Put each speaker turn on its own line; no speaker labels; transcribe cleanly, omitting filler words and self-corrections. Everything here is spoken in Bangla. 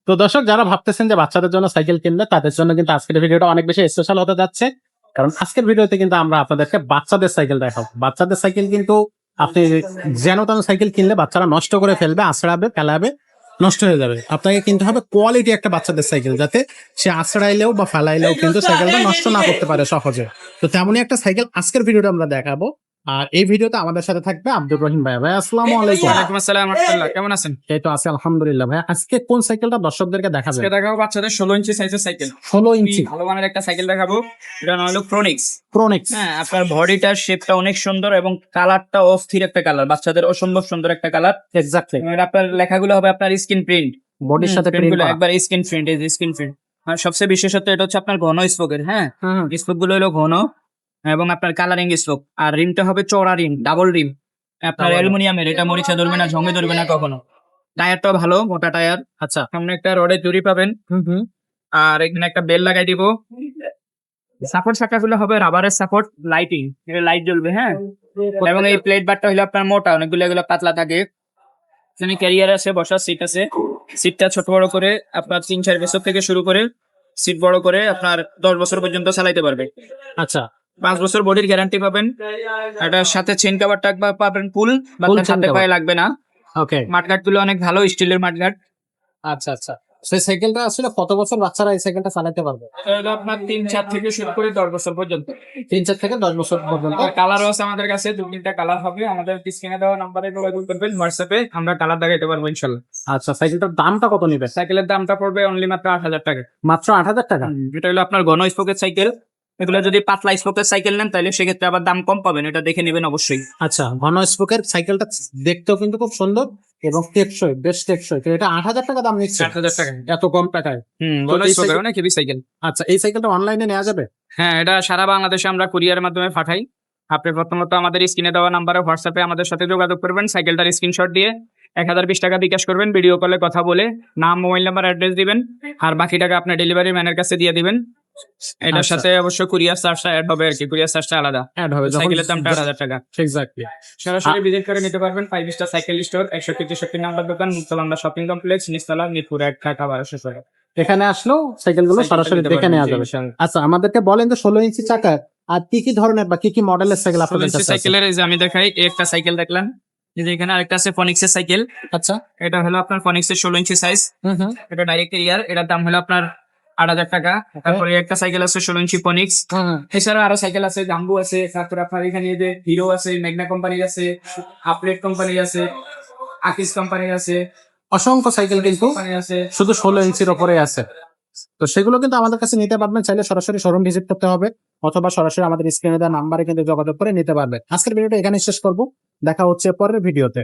তো দর্শক যারা ভাবতেছেন যে বাচ্চাদের জন্য সাইকেল কিনবে তাদের জন্য কিন্তু আজকের ভিডিওটা অনেক বেশি স্পেশাল হতে যাচ্ছে। কারণ আজকের ভিডিওতে কিন্তু আমরা আপনাদেরকে বাচ্চাদের সাইকেল দেখাবো। বাচ্চাদের সাইকেল কিন্তু আপনি যেন তেন সাইকেল কিনলে বাচ্চারা নষ্ট করে ফেলবে, আছড়াবে, ফেলাবে, নষ্ট হয়ে যাবে। আপনাকে কিনতে হবে কোয়ালিটি একটা বাচ্চাদের সাইকেল, যাতে সে আছড়াইলেও বা ফেলাইলেও কিন্তু সাইকেলটা নষ্ট না করতে পারে সহজে। তো তেমনই একটা সাইকেল আজকের ভিডিওটা আমরা দেখাবো। আর এই ভিডিওতে আমাদের সাথে থাকবে আব্দুর রহিম ভাই। ভাই আসসালামু আলাইকুম।
ওয়ালাইকুম আসসালাম রাহমাতুল্লাহ, কেমন আছেন?
এই তো আছি আলহামদুলিল্লাহ। ভাই আজকে কোন সাইকেলটা দর্শকদেরকে দেখাবে?
আজকে দেখাবো বাচ্চাদের 16 ইঞ্চি সাইজের সাইকেল।
16 ইঞ্চি
ভালো মানের একটা সাইকেল দেখাবো। এটা নাম হলো প্রোনিক্স।
প্রোনিক্স।
হ্যাঁ, আপনার বডিটার শেপটা অনেক সুন্দর এবং কালারটা অস্থির একটা কালার, বাচ্চাদের অসম্ভব সুন্দর একটা কালার।
এক্স্যাক্টলি।
আপনার লেখাগুলো হবে আপনার স্ক্রিন প্রিন্ট,
বডির সাথে প্রিন্ট
প্রিন্টগুলো
করা।
একবার স্ক্রিন প্রিন্ট, এই যে স্ক্রিন প্রিন্ট। আর সবচেয়ে বিশেষত এটা হচ্ছে আপনার ঘন স্পোকের। হ্যাঁ,
হুম,
স্পোক গুলো হলো ঘন এবং আপনার কালারিং স্পোক। আর রিমটা হবে চওড়া রিম, ডাবল রিম। আপনার
Double rim।
অ্যালুমিনিয়ামের, এটা মরিচা ধরবে না, ঝঙ্গে ধরবে না কখনো। টায়ারটাও ভালো, মোটা টায়ার।
আচ্ছা।
সামনে একটা রডের জুড়ি পাবেন,
হুম।
আর এখানে একটা বেল লাগাই দিব। সাপোর্ট চাকাগুলো হবে রাবারের সাপোর্ট, লাইটিং, লাইট জ্বলবে। হ্যাঁ, এবং এই প্লেট বারটা হলো আপনার মোটা, অনেকগুলো এগুলো পাতলা থাকে। এখানে ক্যারিয়ার আছে, বসার সিট আছে। সিটটা ছোট বড় করে আপনার 3-4 বছর থেকে শুরু করে সিট বড় করে আপনার 10 বছর পর্যন্ত চালাইতে পারবে।
আচ্ছা।
5 বছর বডির গ্যারান্টি পাবেন। এটার সাথে চেন কভারটা পাবেন ফুল, বাচ্চার
chain
হাতে
cover।
পায়ে লাগবে না।
ওকে।
মাঠঘাট গুলো অনেক ভালো, স্টিলের মাঠঘাট।
আচ্ছা। সেই সাইকেলটা আসলে কত বছর বাচ্চারা এই সাইকেলটা চালাতে পারবে?
এটা আপনার 3-4 থেকে শুরু করে 10 বছর পর্যন্ত।
3-4 থেকে 10 বছর পর্যন্ত।
কালারও আছে আমাদের কাছে, 2-3টা কালার হবে। আমাদের স্ক্রিনে দেওয়া নাম্বারে যোগাযোগ করবেন, হোয়াটসঅ্যাপে আমরা কালার দেখাইতে পারবো ইনশাল্লাহ।
আচ্ছা, সাইকেলটার দামটা কত নিবে?
সাইকেলের দামটা পড়বে অনলি মাত্র 8,000 টাকা।
মাত্র 8,000 টাকা।
এটা হলো আপনার ঘন স্পোকের সাইকেল। এগুলো যদি পাতলা স্পোকের সাইকেল নেন তাহলে সেক্ষেত্রে আবার দাম কম পাবেন, এটা দেখে নেবেন অবশ্যই।
আচ্ছা, ঘন স্পোকের সাইকেলটা দেখতেও কিন্তু খুব সুন্দর এবং টেকসই, বেশ টেকসই। তো এটা 8,000 টাকা দাম নিচ্ছে?
8,000 টাকা।
এত কম টাকায়?
ঘন
এই
স্পোকের
সাইকেল-
অনেক হেভি সাইকেল।
আচ্ছা, এই সাইকেলটা অনলাইনে নেওয়া যাবে?
হ্যাঁ, এটা সারা বাংলাদেশে আমরা কুরিয়ারের মাধ্যমে পাঠাই। আপনি প্রথমত আমাদের স্ক্রিনে দেওয়া নাম্বারে হোয়াটসঅ্যাপে আমাদের সাথে যোগাযোগ করবেন, সাইকেলটার স্ক্রিনশট দিয়ে 1,020 টাকা বিকাশ করবেন, ভিডিও কলে কথা বলে নাম, মোবাইল নাম্বার, অ্যাড্রেস দিবেন, আর বাকি টাকা আপনার ডেলিভারি ম্যানের কাছে দিয়ে দিবেন। এটার
আচ্ছা।
সাথে অবশ্য কুরিয়ার চার্জটা অ্যাড হবে আর কি, কুরিয়ার চার্জটা আলাদা।
অ্যাড হবে যখন
সাইকেলের দামটা 8,000 টাকা।
এক্স্যাক্টলি।
সরাসরি ভিজিট করে নিতে পারবেন 5 স্টার সাইকেল স্টোর, 61-63 নাম্বার দোকান, মুক্তবাংলা শপিং কমপ্লেক্স, নিচতলা, মিরপুর 1, ঢাকা 1200।
এখানে আসলেও সাইকেলগুলো সরাসরি দেখে নেওয়া যাবে। আচ্ছা, আমাদেরকে বলেন যে 16 ইঞ্চি চাকা আর কি ধরনের বা কি মডেলের সাইকেল আপনাদের কাছে আছে?
সাইকেলের এই যে আমি দেখাই, এই একটা সাইকেল দেখলাম, এই যে এখানে আরেকটা আছে ফনিক্সের সাইকেল।
আচ্ছা।
এটা হলো আপনার ফনিক্সের 16 ইঞ্চি সাইজ।
হুম।
এটা ডাইরেক্ট এরিয়ার, এটার দাম হলো আপনার 8,000 টাকা। তারপরে একটা সাইকেল আছে 16 ইঞ্চি ফনিক্স। এছাড়া আরো সাইকেল আছে, জাম্বু আছে, তারপরে আপনার এখানে যে হিরো আছে, ম্যাগনা কোম্পানির আছে, আপলেট কোম্পানির আছে, আকিস কোম্পানির আছে,
অসংখ্য সাইকেল কিন্তু
কোম্পানির আছে।
শুধু 16 ইঞ্চির ওপরে আছে। তো সেগুলো কিন্তু আমাদের কাছে নিতে পারবেন, চাইলে সরাসরি শোরুম ভিজিট করতে হবে অথবা সরাসরি আমাদের স্ক্রিনে দেওয়া নাম্বারে কিন্তু যোগাযোগ করে নিতে পারবেন। আজকের ভিডিওটা এখানে শেষ করব, দেখা হচ্ছে পরের ভিডিওতে।